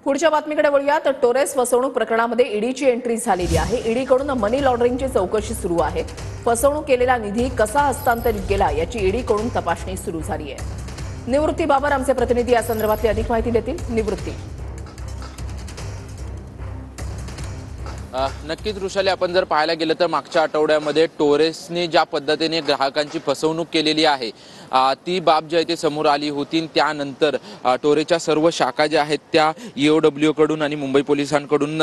पुढच्या बातमीकडे वळूया तर टोरेस फसवणूक प्रकरणामध्ये ईडीची एंट्री झालेली आहे। ईडीकडून मनी लॉन्ड्रिंगची चौकशी सुरू आहे। फसवणूक केलेला निधी कसा हस्तांतरित केला याची ईडीकडून तपासणी सुरू झाली आहे। निवृत्ती बाबर आमचे प्रतिनिधी या संदर्भातली अधिक माहिती देतील। निवृत्ती। नक्कीच ऋषाली, आपण जर पाहायला गेलं तर मागच्या आठवड्यामध्ये टोरेसने ज्या पद्धतीने ग्राहकांची फसवणूक केलेली आहे ती बाब जी आहे ती समोर आली होती। त्यानंतर टोरेसच्या सर्व शाखा ज्या आहेत त्या ईओडब्ल्यू कडून आणि मुंबई पोलिसांकडून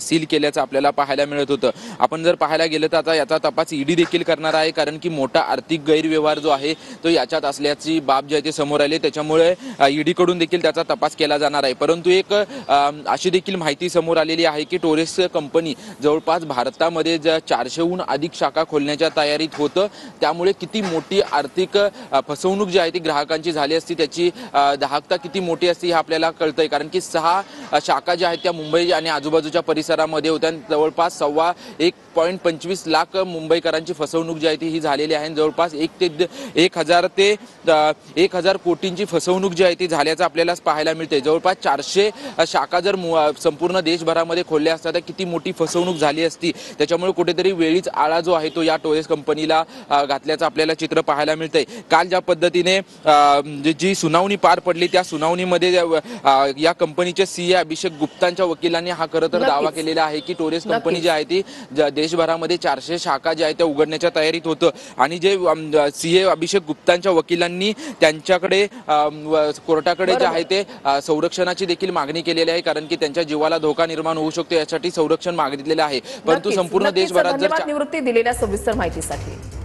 सील केल्याचं आपल्याला पाहायला मिळत होतं। आपण जर पाहायला गेलं तर आता याचा तपास ईडी देखील करणार आहे, कारण की मोठा आर्थिक गैरव्यवहार जो आहे तो याच्यात असल्याची बाब जी आहे ती समोर आली। त्याच्यामुळे ईडी कडून देखील त्याचा तपास केला जाणार आहे। परंतु एक अशी देखील माहिती समोर आलेली आहे की टोरेस कंपनी जवळपास भारतामध्ये 400हून अधिक शाखा खोलण्याच्या तयारीत होतं। त्यामुळे किती मोठी आर्थिक फसवणूक जी आहे ती ग्राहकांची झाली असती त्याची दाहकता किती मोठी असते हे आपल्याला कळतंय, कारण की 6 शाखा ज्या आहेत त्या मुंबई आणि आजूबाजूच्या परिसरामध्ये होत्या। जवळपास 1.25 लाख मुंबईकरांची फसवणूक जी आहे ती ही झालेली आहे। जवळपास 1,000 ते 1,000 कोटींची फसवणूक जी आहे ती झाल्याचं आपल्याला पाहायला मिळते। जवळपास 400 शाखा जर संपूर्ण देशभरामध्ये खोलल्या असतात तर किती मोठी फसवणूक झाली असती। त्याच्यामुळे कुठेतरी वेळीच आळा जो आहे तो या टोरेस कंपनीला घातल्याचं आपल्याला चित्र पाहायला मिळतंय। काल ज्या पद्धतीने जी सुनावणी पार पडली त्या सुनावणीमध्ये या कंपनीचे सीए अभिषेक गुप्तांच्या वकिलांनी हा खरं तर दावा केलेला आहे की टोरेस कंपनी जी आहे ती देशभरामध्ये 400 शाखा ज्या आहेत त्या उघडण्याच्या तयारीत होतं। आणि जे सीए अभिषेक गुप्तांच्या वकिलांनी त्यांच्याकडे कोर्टाकडे जे आहे ते संरक्षणाची देखील मागणी केलेली आहे, कारण की त्यांच्या जीवाला धोका निर्माण होऊ शकतो यासाठी संरक्षण मागितलेलं आहे। परंतु संपूर्ण देशभरात धन्यवाद निवृत्ती दिलेल्या सविस्तर माहितीसाठी।